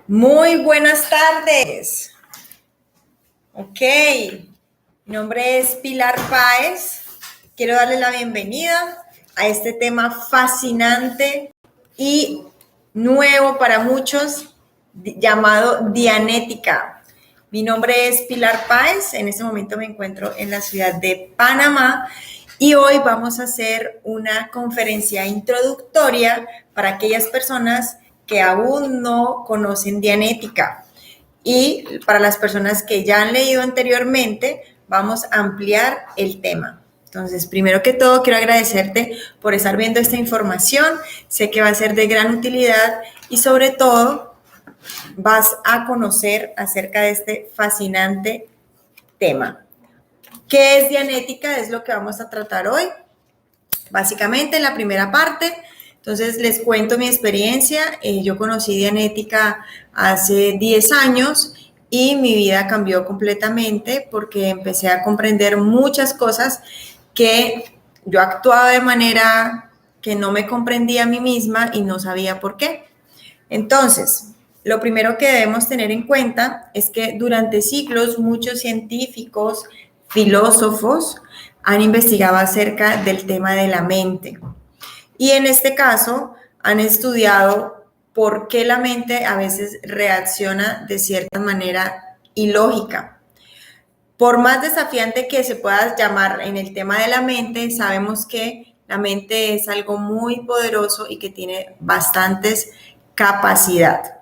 Muy buenas tardes. Ok, mi nombre es Pilar Páez. Quiero darle la bienvenida a este tema fascinante y nuevo para muchos llamado Dianética. Mi nombre es Pilar Páez. En este momento me encuentro en la ciudad de Panamá y hoy vamos a hacer una conferencia introductoria para aquellas personas que aún no conocen Dianética. Y para las personas que ya han leído anteriormente, vamos a ampliar el tema. Entonces, primero que todo, quiero agradecerte por estar viendo esta información. Sé que va a ser de gran utilidad y sobre todo vas a conocer acerca de este fascinante tema. ¿Qué es Dianética? Es lo que vamos a tratar hoy. Básicamente, en la primera parte, entonces les cuento mi experiencia. Yo conocí Dianética hace 10 años y mi vida cambió completamente porque empecé a comprender muchas cosas que yo actuaba de manera que no me comprendía a mí misma y no sabía por qué. Entonces, lo primero que debemos tener en cuenta es que durante siglos muchos científicos, filósofos han investigado acerca del tema de la mente. Y en este caso han estudiado por qué la mente a veces reacciona de cierta manera ilógica. Por más desafiante que se pueda llamar en el tema de la mente, sabemos que la mente es algo muy poderoso y que tiene bastantes capacidad.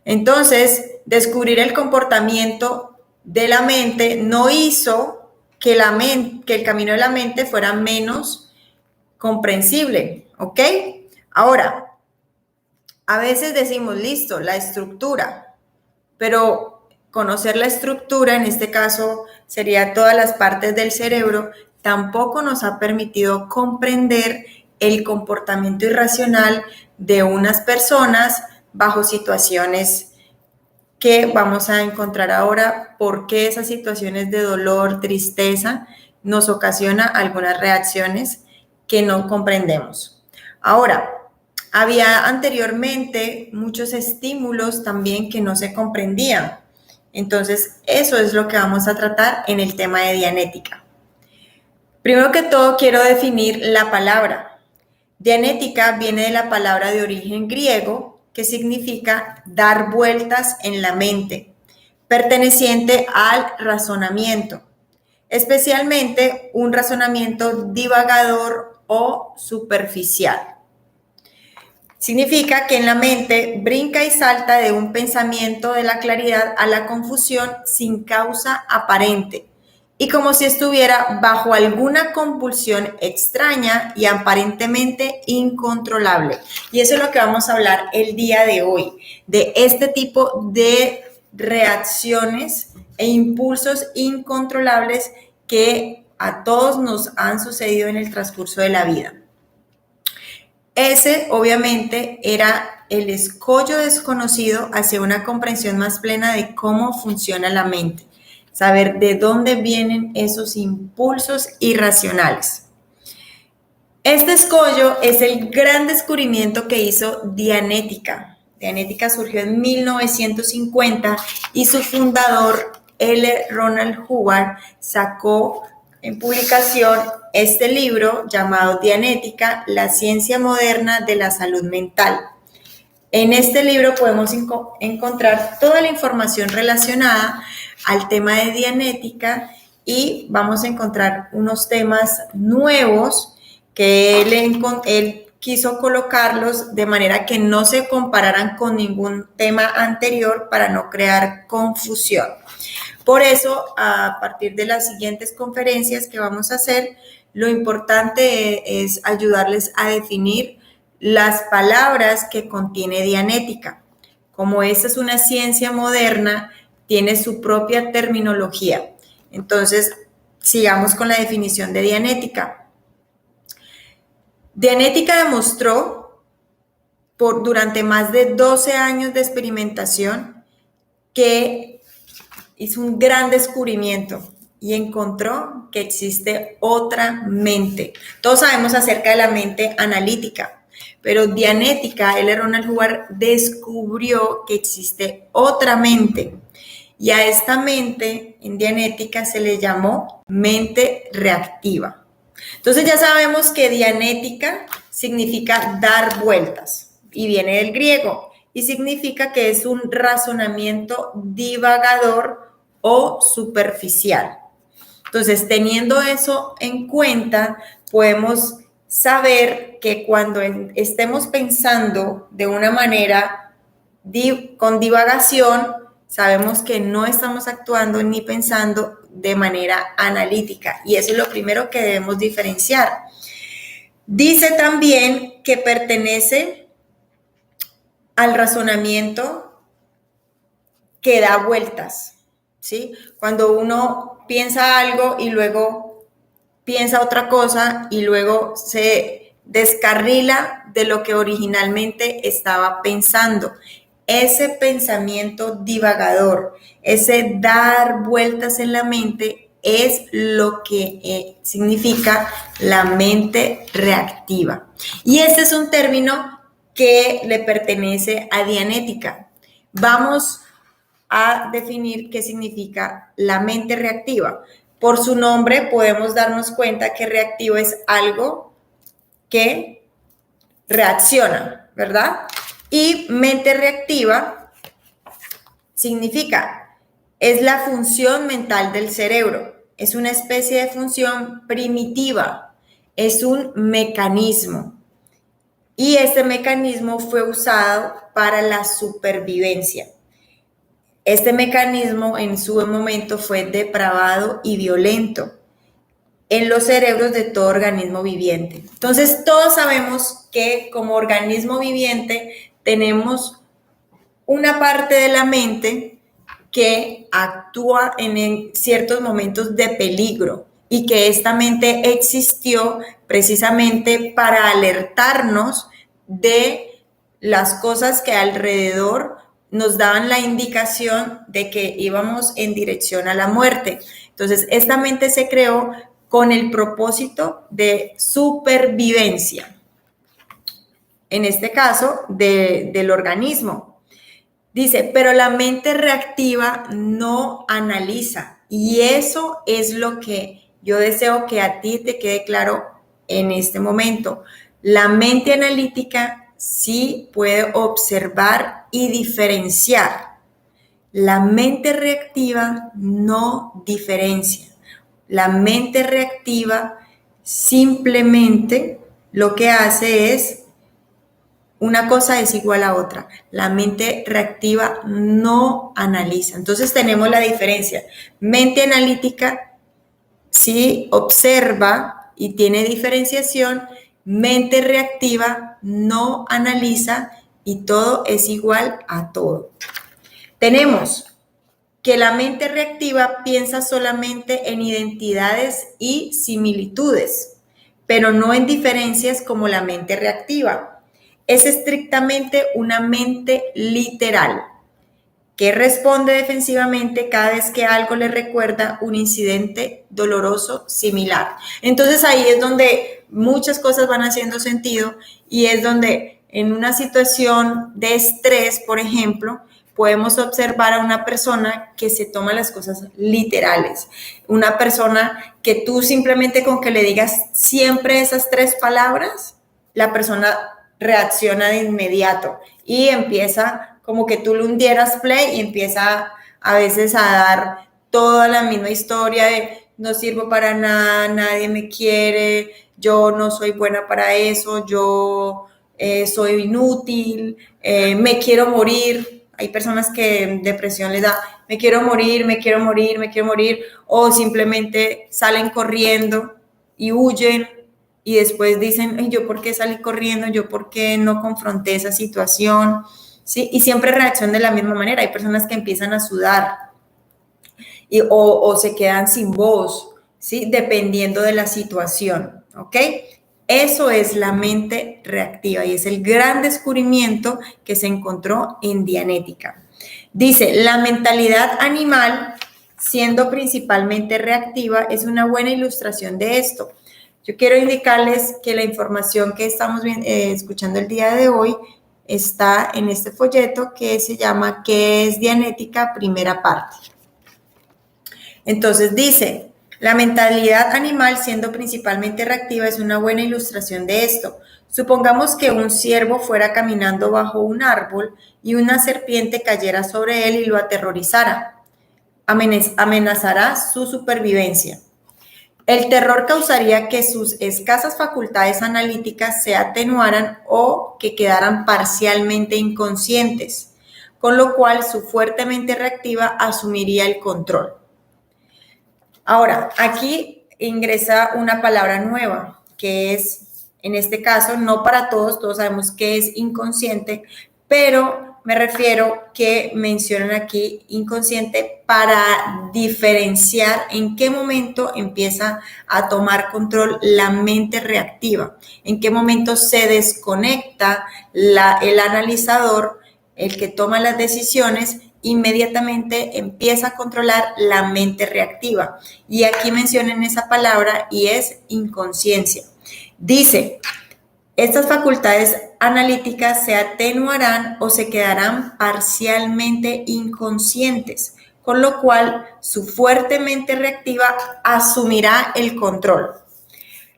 Entonces, descubrir el comportamiento de la mente no hizo que el camino de la mente fuera menos comprensible, ¿ok? Ahora, a veces decimos, listo, la estructura, pero conocer la estructura, en este caso sería todas las partes del cerebro, tampoco nos ha permitido comprender el comportamiento irracional de unas personas bajo situaciones que vamos a encontrar ahora, por qué esas situaciones de dolor, tristeza, nos ocasiona algunas reacciones que no comprendemos. Ahora, había anteriormente muchos estímulos también que no se comprendían. Entonces, eso es lo que vamos a tratar en el tema de Dianética. Primero que todo, quiero definir la palabra. Dianética viene de la palabra de origen griego que significa dar vueltas en la mente, perteneciente al razonamiento, especialmente un razonamiento divagador o superficial. Significa que en la mente brinca y salta de un pensamiento de la claridad a la confusión sin causa aparente y como si estuviera bajo alguna compulsión extraña y aparentemente incontrolable. Y eso es lo que vamos a hablar el día de hoy, de este tipo de reacciones e impulsos incontrolables que a todos nos han sucedido en el transcurso de la vida. Ese, obviamente, era el escollo desconocido hacia una comprensión más plena de cómo funciona la mente, saber de dónde vienen esos impulsos irracionales. Este escollo es el gran descubrimiento que hizo Dianética. Dianética surgió en 1950 y su fundador, L. Ronald Hubbard, sacó en publicación este libro llamado Dianética, la ciencia moderna de la salud mental. En este libro podemos encontrar toda la información relacionada al tema de Dianética y vamos a encontrar unos temas nuevos que él quiso colocarlos de manera que no se compararan con ningún tema anterior para no crear confusión. Por eso, a partir de las siguientes conferencias que vamos a hacer, lo importante es ayudarles a definir las palabras que contiene Dianética. Como esta es una ciencia moderna, tiene su propia terminología. Entonces, sigamos con la definición de Dianética. Dianética demostró durante más de 12 años de experimentación que hizo un gran descubrimiento y encontró que existe otra mente. Todos sabemos acerca de la mente analítica, pero Dianética, él era un lugar, descubrió que existe otra mente. Y a esta mente en Dianética se le llamó mente reactiva. Entonces ya sabemos que Dianética significa dar vueltas y viene del griego y significa que es un razonamiento divagador o superficial. Entonces, teniendo eso en cuenta, podemos saber que cuando estemos pensando de una manera con divagación, sabemos que no estamos actuando ni pensando de manera analítica y eso es lo primero que debemos diferenciar. Dice también que pertenece al razonamiento que da vueltas, ¿sí? Cuando uno piensa algo y luego piensa otra cosa y luego se descarrila de lo que originalmente estaba pensando. Ese pensamiento divagador, ese dar vueltas en la mente es lo que significa la mente reactiva. Y este es un término que le pertenece a Dianética. Vamos a definir qué significa la mente reactiva. Por su nombre podemos darnos cuenta que reactivo es algo que reacciona, ¿verdad? Y mente reactiva significa, es la función mental del cerebro, es una especie de función primitiva, es un mecanismo. Y este mecanismo fue usado para la supervivencia. Este mecanismo en su momento fue depravado y violento en los cerebros de todo organismo viviente. Entonces, todos sabemos que como organismo viviente tenemos una parte de la mente que actúa en ciertos momentos de peligro y que esta mente existió precisamente para alertarnos de las cosas que alrededor nos daban la indicación de que íbamos en dirección a la muerte. Entonces, esta mente se creó con el propósito de supervivencia, en este caso del organismo. Dice, pero la mente reactiva no analiza y eso es lo que yo deseo que a ti te quede claro en este momento. La mente analítica sí puede observar y diferenciar. La mente reactiva no diferencia. La mente reactiva simplemente lo que hace es una cosa es igual a otra. La mente reactiva no analiza. Entonces tenemos la diferencia. Mente analítica sí observa y tiene diferenciación. Mente reactiva no analiza y todo es igual a todo. Tenemos que la mente reactiva piensa solamente en identidades y similitudes, pero no en diferencias como la mente reactiva. Es estrictamente una mente literal que responde defensivamente cada vez que algo le recuerda un incidente doloroso similar. Entonces ahí es donde muchas cosas van haciendo sentido y es donde en una situación de estrés, por ejemplo, podemos observar a una persona que se toma las cosas literales, una persona que tú simplemente con que le digas siempre esas 3 palabras, la persona reacciona de inmediato y empieza como que tú le hundieras play y empieza a veces a dar toda la misma historia de no sirvo para nada, nadie me quiere, yo no soy buena para eso, yo soy inútil, me quiero morir. Hay personas que depresión les da, me quiero morir, me quiero morir, me quiero morir, o simplemente salen corriendo y huyen. Y después dicen, ¿yo por qué salí corriendo? ¿Yo por qué no confronté esa situación? ¿Sí? Y siempre reaccionan de la misma manera. Hay personas que empiezan a sudar o se quedan sin voz, ¿sí? Dependiendo de la situación, ¿ok? Eso es la mente reactiva y es el gran descubrimiento que se encontró en Dianética. Dice, la mentalidad animal, siendo principalmente reactiva, es una buena ilustración de esto. Yo quiero indicarles que la información que estamos escuchando el día de hoy está en este folleto que se llama ¿Qué es Dianética? Primera parte. Entonces dice, la mentalidad animal, siendo principalmente reactiva, es una buena ilustración de esto. Supongamos que un ciervo fuera caminando bajo un árbol y una serpiente cayera sobre él y lo aterrorizara. Amenazará su supervivencia. El terror causaría que sus escasas facultades analíticas se atenuaran o que quedaran parcialmente inconscientes, con lo cual su fuerte mente reactiva asumiría el control. Ahora, aquí ingresa una palabra nueva, que es, en este caso, no para todos sabemos que es inconsciente, pero me refiero que mencionan aquí inconsciente para diferenciar en qué momento empieza a tomar control la mente reactiva, en qué momento se desconecta el analizador, el que toma las decisiones, inmediatamente empieza a controlar la mente reactiva. Y aquí mencionan esa palabra y es inconsciencia. Dice, estas facultades analíticas se atenuarán o se quedarán parcialmente inconscientes, con lo cual su fuerte mente reactiva asumirá el control.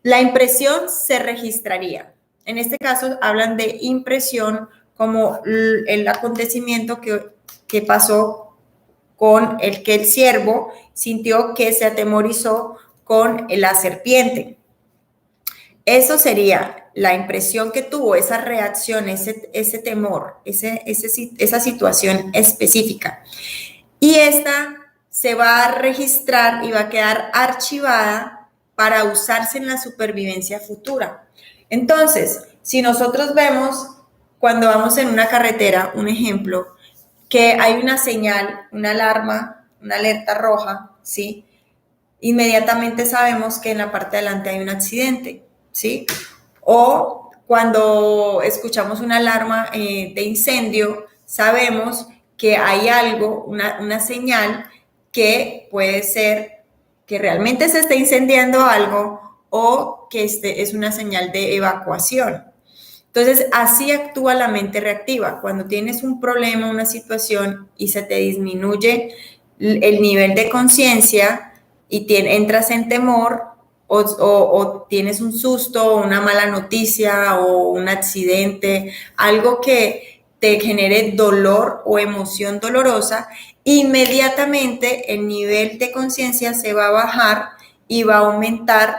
La impresión se registraría. En este caso hablan de impresión como el acontecimiento que pasó con el que el ciervo sintió que se atemorizó con la serpiente. Eso sería la impresión que tuvo, esa reacción, ese temor, esa situación específica. Y esta se va a registrar y va a quedar archivada para usarse en la supervivencia futura. Entonces, si nosotros vemos cuando vamos en una carretera, un ejemplo, que hay una señal, una alarma, una alerta roja, ¿sí? Inmediatamente sabemos que en la parte de adelante hay un accidente, ¿sí? O cuando escuchamos una alarma de incendio, sabemos que hay algo, una señal que puede ser que realmente se esté incendiando algo o que es una señal de evacuación. Entonces, así actúa la mente reactiva. Cuando tienes un problema, una situación y se te disminuye el nivel de conciencia y entras en temor o tienes un susto, una mala noticia o un accidente, algo que te genere dolor o emoción dolorosa, inmediatamente el nivel de conciencia se va a bajar y va a aumentar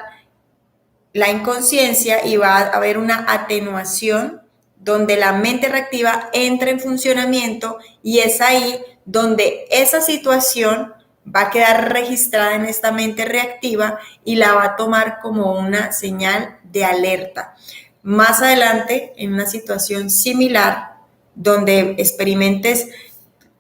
la inconsciencia y va a haber una atenuación donde la mente reactiva entra en funcionamiento y es ahí donde esa situación va a quedar registrada en esta mente reactiva y la va a tomar como una señal de alerta. Más adelante, en una situación similar, donde experimentes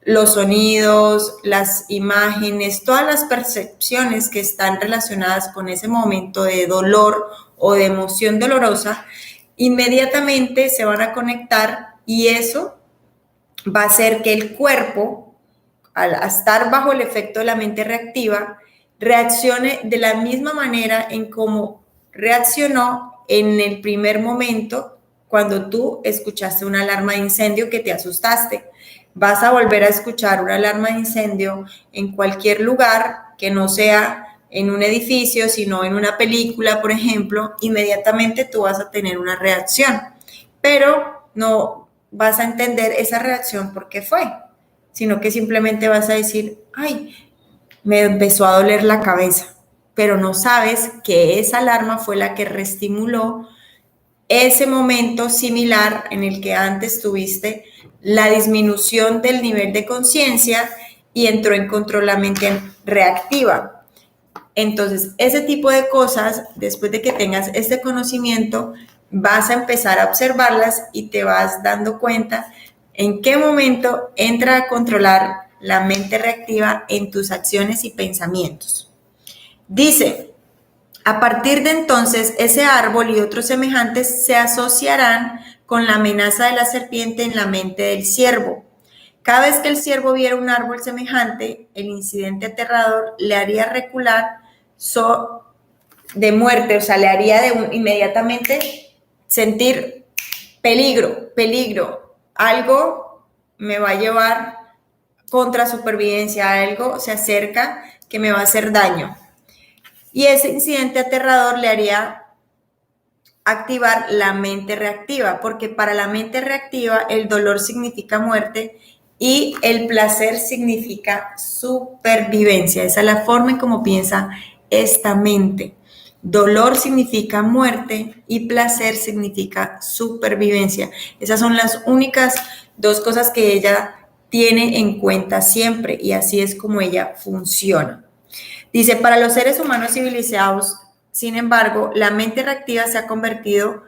los sonidos, las imágenes, todas las percepciones que están relacionadas con ese momento de dolor o de emoción dolorosa, inmediatamente se van a conectar y eso va a hacer que el cuerpo, al estar bajo el efecto de la mente reactiva, reaccione de la misma manera en cómo reaccionó en el primer momento cuando tú escuchaste una alarma de incendio que te asustaste. Vas a volver a escuchar una alarma de incendio en cualquier lugar que no sea en un edificio, sino en una película, por ejemplo, inmediatamente tú vas a tener una reacción, pero no vas a entender esa reacción por qué fue, sino que simplemente vas a decir, ay, me empezó a doler la cabeza, pero no sabes que esa alarma fue la que reestimuló ese momento similar en el que antes tuviste la disminución del nivel de conciencia y entró en control la mente reactiva. Entonces, ese tipo de cosas, después de que tengas este conocimiento, vas a empezar a observarlas y te vas dando cuenta en qué momento entra a controlar la mente reactiva en tus acciones y pensamientos. Dice, a partir de entonces, ese árbol y otros semejantes se asociarán con la amenaza de la serpiente en la mente del ciervo. Cada vez que el ciervo viera un árbol semejante, el incidente aterrador le haría recular de muerte, o sea, le haría inmediatamente sentir peligro, algo me va a llevar contra supervivencia, algo se acerca que me va a hacer daño. Y ese incidente aterrador le haría activar la mente reactiva, porque para la mente reactiva el dolor significa muerte y el placer significa supervivencia. Esa es la forma en cómo piensa esta mente. Dolor significa muerte y placer significa supervivencia. Esas son las únicas dos cosas que ella tiene en cuenta siempre y así es como ella funciona. Dice, para los seres humanos civilizados, sin embargo, la mente reactiva se ha convertido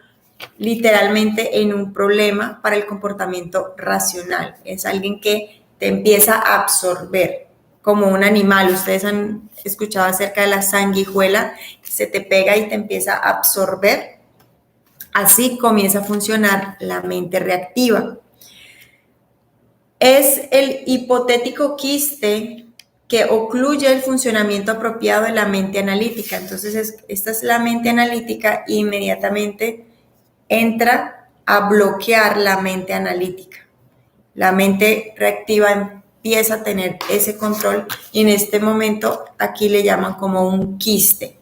literalmente en un problema para el comportamiento racional. Es alguien que te empieza a absorber como un animal. Ustedes han escuchado acerca de la sanguijuela, que se te pega y te empieza a absorber. Así comienza a funcionar la mente reactiva. Es el hipotético quiste que ocluye el funcionamiento apropiado de la mente analítica. Entonces, esta es la mente analítica e inmediatamente entra a bloquear la mente analítica. La mente reactiva empieza a tener ese control y en este momento aquí le llaman como un quiste.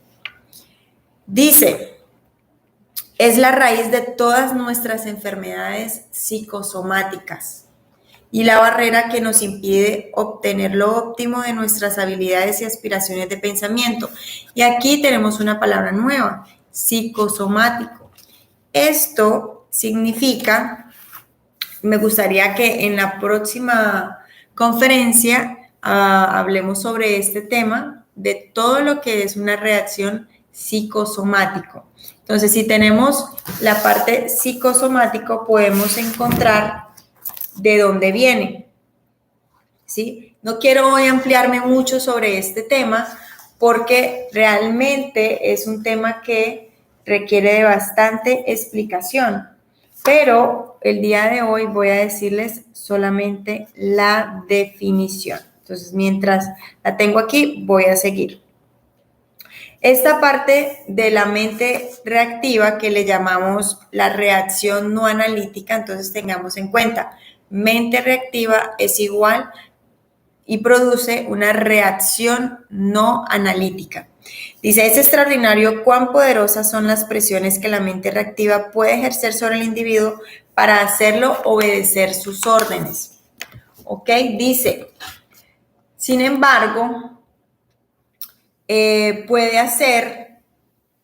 Dice, es la raíz de todas nuestras enfermedades psicosomáticas y la barrera que nos impide obtener lo óptimo de nuestras habilidades y aspiraciones de pensamiento. Y aquí tenemos una palabra nueva, psicosomático. Esto significa, me gustaría que en la próxima conferencia hablemos sobre este tema, de todo lo que es una reacción psicosomático. Entonces, si tenemos la parte psicosomático, podemos encontrar de dónde viene, ¿sí? No quiero hoy ampliarme mucho sobre este tema porque realmente es un tema que requiere de bastante explicación, pero el día de hoy voy a decirles solamente la definición. Entonces, mientras la tengo aquí, voy a seguir. Esta parte de la mente reactiva que le llamamos la reacción no analítica, entonces tengamos en cuenta, mente reactiva es igual y produce una reacción no analítica. Dice, es extraordinario cuán poderosas son las presiones que la mente reactiva puede ejercer sobre el individuo para hacerlo obedecer sus órdenes. ¿Ok? Dice, sin embargo, puede hacer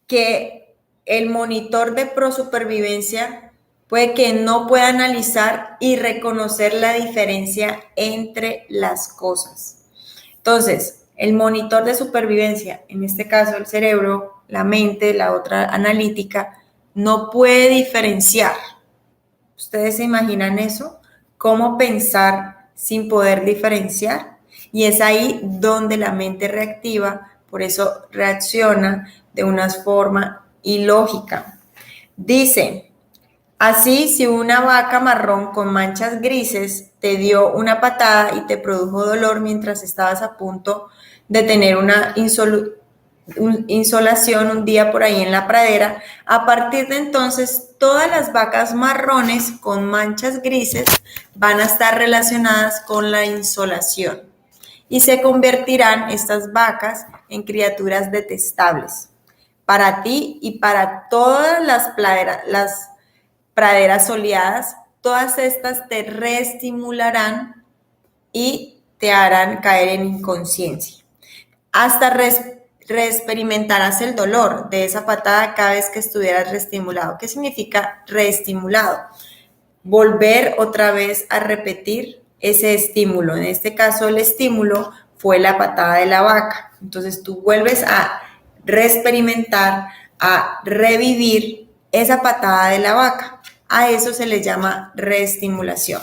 que el monitor de prosupervivencia puede que no pueda analizar y reconocer la diferencia entre las cosas. Entonces, el monitor de supervivencia, en este caso el cerebro, la mente, la otra analítica, no puede diferenciar. ¿Ustedes se imaginan eso? ¿Cómo pensar sin poder diferenciar? Y es ahí donde la mente reactiva, por eso reacciona de una forma ilógica. Dice, así, si una vaca marrón con manchas grises te dio una patada y te produjo dolor mientras estabas a punto de tener una insolación un día por ahí en la pradera, a partir de entonces todas las vacas marrones con manchas grises van a estar relacionadas con la insolación y se convertirán estas vacas en criaturas detestables para ti y para todas las praderas soleadas. Todas estas te reestimularán y te harán caer en inconsciencia. Hasta reexperimentarás el dolor de esa patada cada vez que estuvieras reestimulado. ¿Qué significa reestimulado? Volver otra vez a repetir ese estímulo. En este caso, el estímulo fue la patada de la vaca. Entonces, tú vuelves a reexperimentar, a revivir esa patada de la vaca. A eso se le llama reestimulación.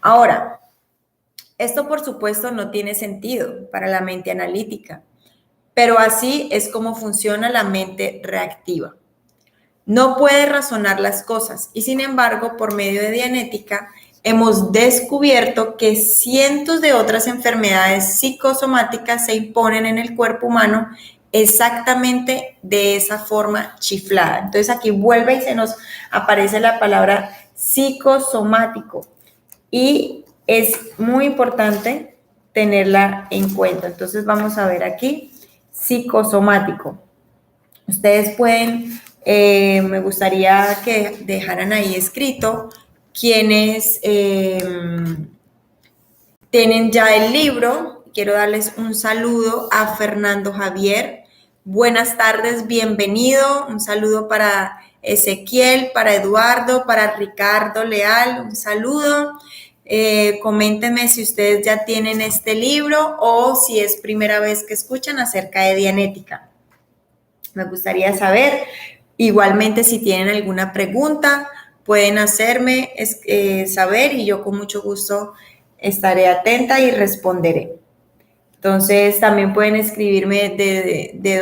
Ahora, esto por supuesto no tiene sentido para la mente analítica, pero así es como funciona la mente reactiva. No puede razonar las cosas y sin embargo, por medio de Dianética, hemos descubierto que cientos de otras enfermedades psicosomáticas se imponen en el cuerpo humano exactamente de esa forma chiflada. Entonces aquí vuelve y se nos aparece la palabra psicosomático y es muy importante tenerla en cuenta. Entonces vamos a ver aquí, psicosomático. Ustedes pueden, me gustaría que dejaran ahí escrito quienes tienen ya el libro. Quiero darles un saludo a Fernando Javier. Buenas tardes, bienvenido. Un saludo para Ezequiel, para Eduardo, para Ricardo Leal. Un saludo. Coméntenme si ustedes ya tienen este libro o si es primera vez que escuchan acerca de Dianética. Me gustaría saber. Igualmente, si tienen alguna pregunta, pueden hacerme saber y yo con mucho gusto estaré atenta y responderé. Entonces, también pueden escribirme de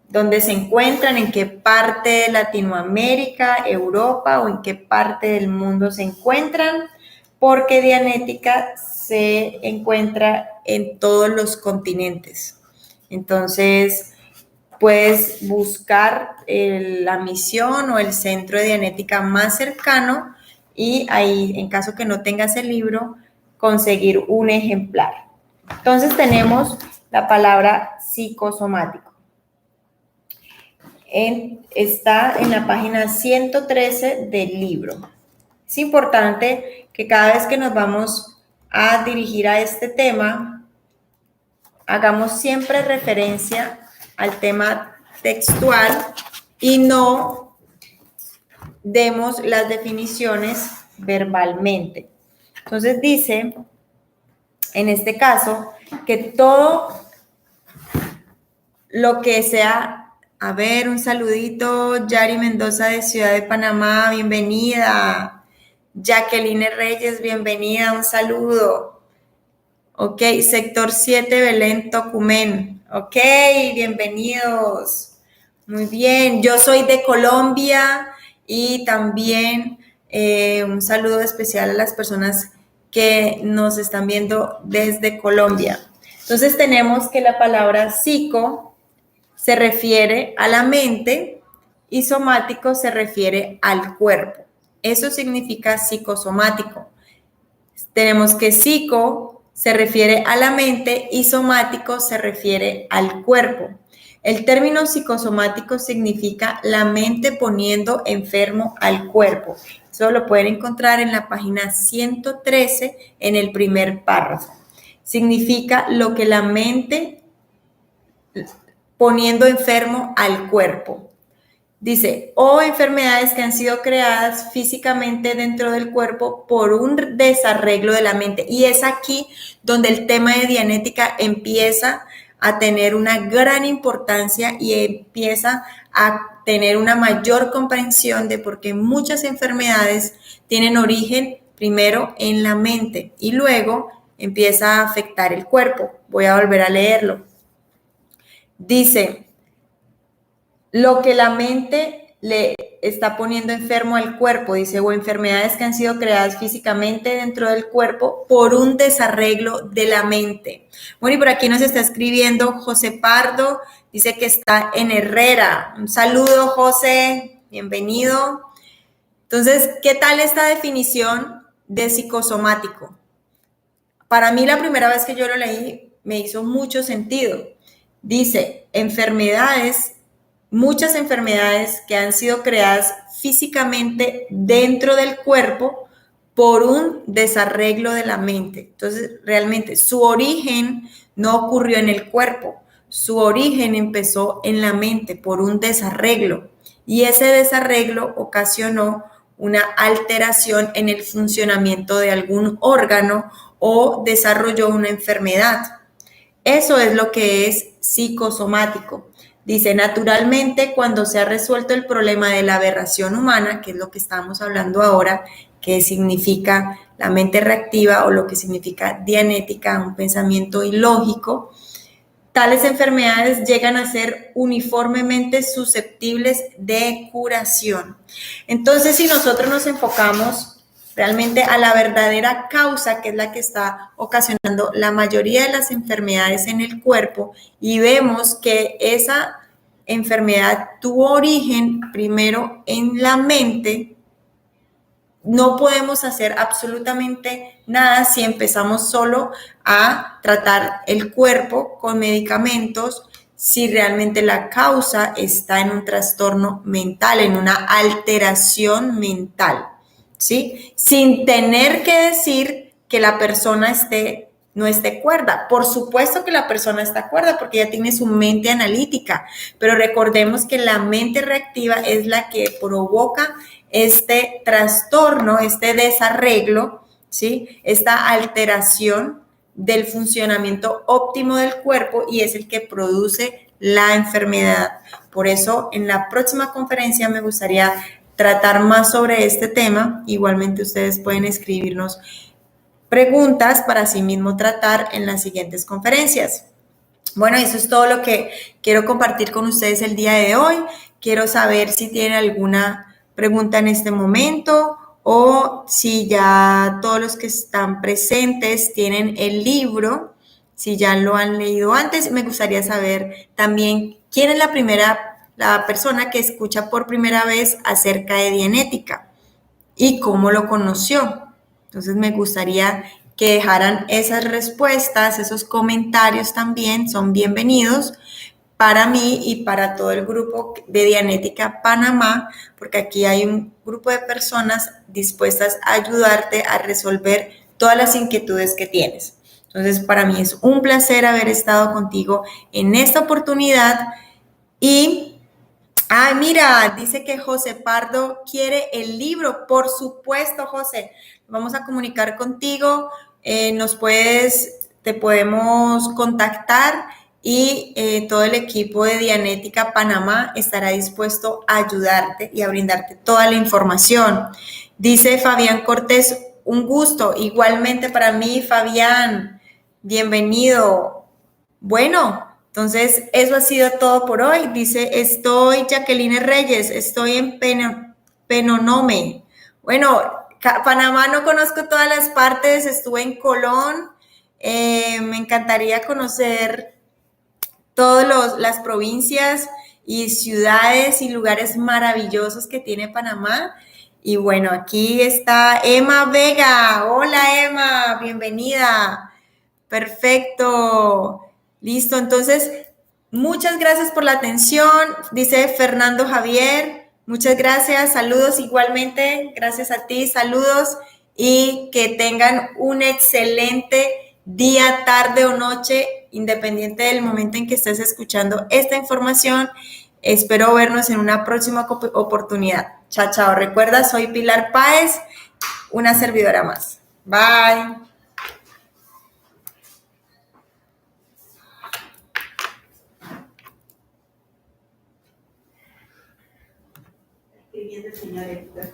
dónde se encuentran, en qué parte de Latinoamérica, Europa o en qué parte del mundo se encuentran, porque Dianética se encuentra en todos los continentes. Entonces, puedes buscar la misión o el centro de Dianética más cercano y ahí, en caso que no tengas el libro, conseguir un ejemplar. Entonces tenemos la palabra psicosomático. Está en la página 113 del libro. Es importante que cada vez que nos vamos a dirigir a este tema, hagamos siempre referencia al tema textual y no demos las definiciones verbalmente. Entonces dice, en este caso, que todo lo que sea, a ver, un saludito, Yari Mendoza de Ciudad de Panamá, bienvenida. Jacqueline Reyes, bienvenida, un saludo. Ok, sector 7, Belén Tocumen. Ok, bienvenidos. Muy bien, yo soy de Colombia y también un saludo especial a las personas que nos están viendo desde Colombia. Entonces tenemos que la palabra psico se refiere a la mente y somático se refiere al cuerpo. Eso significa psicosomático. Tenemos que psico se refiere a la mente y somático se refiere al cuerpo. El término psicosomático significa la mente poniendo enfermo al cuerpo. Eso lo pueden encontrar en la página 113 en el primer párrafo. Significa lo que la mente poniendo enfermo al cuerpo. Dice, o enfermedades que han sido creadas físicamente dentro del cuerpo por un desarreglo de la mente. Y es aquí donde el tema de Dianética empieza a tener una gran importancia y empieza a tener una mayor comprensión de por qué muchas enfermedades tienen origen primero en la mente y luego empieza a afectar el cuerpo. Voy a volver a leerlo. Dice, lo que la mente le está poniendo enfermo al cuerpo, dice, o enfermedades que han sido creadas físicamente dentro del cuerpo por un desarreglo de la mente. Bueno, y por aquí nos está escribiendo José Pardo, dice que está en Herrera. Un saludo, José, bienvenido. Entonces, ¿qué tal esta definición de psicosomático? Para mí, la primera vez que yo lo leí, me hizo mucho sentido. Dice, muchas enfermedades que han sido creadas físicamente dentro del cuerpo por un desarreglo de la mente. Entonces, realmente su origen no ocurrió en el cuerpo, su origen empezó en la mente por un desarreglo y ese desarreglo ocasionó una alteración en el funcionamiento de algún órgano o desarrolló una enfermedad. Eso es lo que es psicosomático. Dice, naturalmente, cuando se ha resuelto el problema de la aberración humana, que es lo que estamos hablando ahora, que significa la mente reactiva o lo que significa dianética, un pensamiento ilógico, tales enfermedades llegan a ser uniformemente susceptibles de curación. Entonces, si nosotros nos enfocamos realmente a la verdadera causa, que es la que está ocasionando la mayoría de las enfermedades en el cuerpo, y vemos que esa enfermedad tuvo origen primero en la mente. No podemos hacer absolutamente nada si empezamos solo a tratar el cuerpo con medicamentos, si realmente la causa está en un trastorno mental, en una alteración mental, ¿sí? Sin tener que decir que la persona no esté cuerda. Por supuesto que la persona está cuerda porque ya tiene su mente analítica, pero recordemos que la mente reactiva es la que provoca este trastorno, este desarreglo, ¿sí? Esta alteración del funcionamiento óptimo del cuerpo, y es el que produce la enfermedad. Por eso, en la próxima conferencia me gustaría tratar más sobre este tema. Igualmente, ustedes pueden escribirnos preguntas para sí mismo tratar en las siguientes conferencias. Bueno, eso es todo lo que quiero compartir con ustedes el día de hoy. Quiero saber si tienen alguna pregunta en este momento, o si ya todos los que están presentes tienen el libro, si ya lo han leído antes. Me gustaría saber también quién es la persona que escucha por primera vez acerca de Dianética y cómo lo conoció. Entonces me gustaría que dejaran esas respuestas, esos comentarios también son bienvenidos para mí y para todo el grupo de Dianética Panamá, porque aquí hay un grupo de personas dispuestas a ayudarte a resolver todas las inquietudes que tienes. Entonces, para mí es un placer haber estado contigo en esta oportunidad. Y mira, dice que José Pardo quiere el libro. Por supuesto, José, vamos a comunicar contigo. Te podemos contactar, y todo el equipo de Dianética Panamá estará dispuesto a ayudarte y a brindarte toda la información. Dice Fabián Cortés, un gusto. Igualmente para mí, Fabián, bienvenido. Bueno, entonces eso ha sido todo por hoy. Dice, Jacqueline Reyes, estoy en Penonome. Bueno, Panamá no conozco todas las partes, estuve en Colón. Me encantaría conocer todas las provincias y ciudades y lugares maravillosos que tiene Panamá. Y bueno, aquí está Emma Vega. Hola, Emma, bienvenida. Perfecto. Listo, entonces, muchas gracias por la atención. Dice Fernando Javier, muchas gracias, saludos igualmente, gracias a ti, saludos, y que tengan un excelente día, tarde o noche, independiente del momento en que estés escuchando esta información. Espero vernos en una próxima oportunidad. Chao, chao. Recuerda, soy Pilar Páez, una servidora más. Bye. Qué bien, señor Héctor.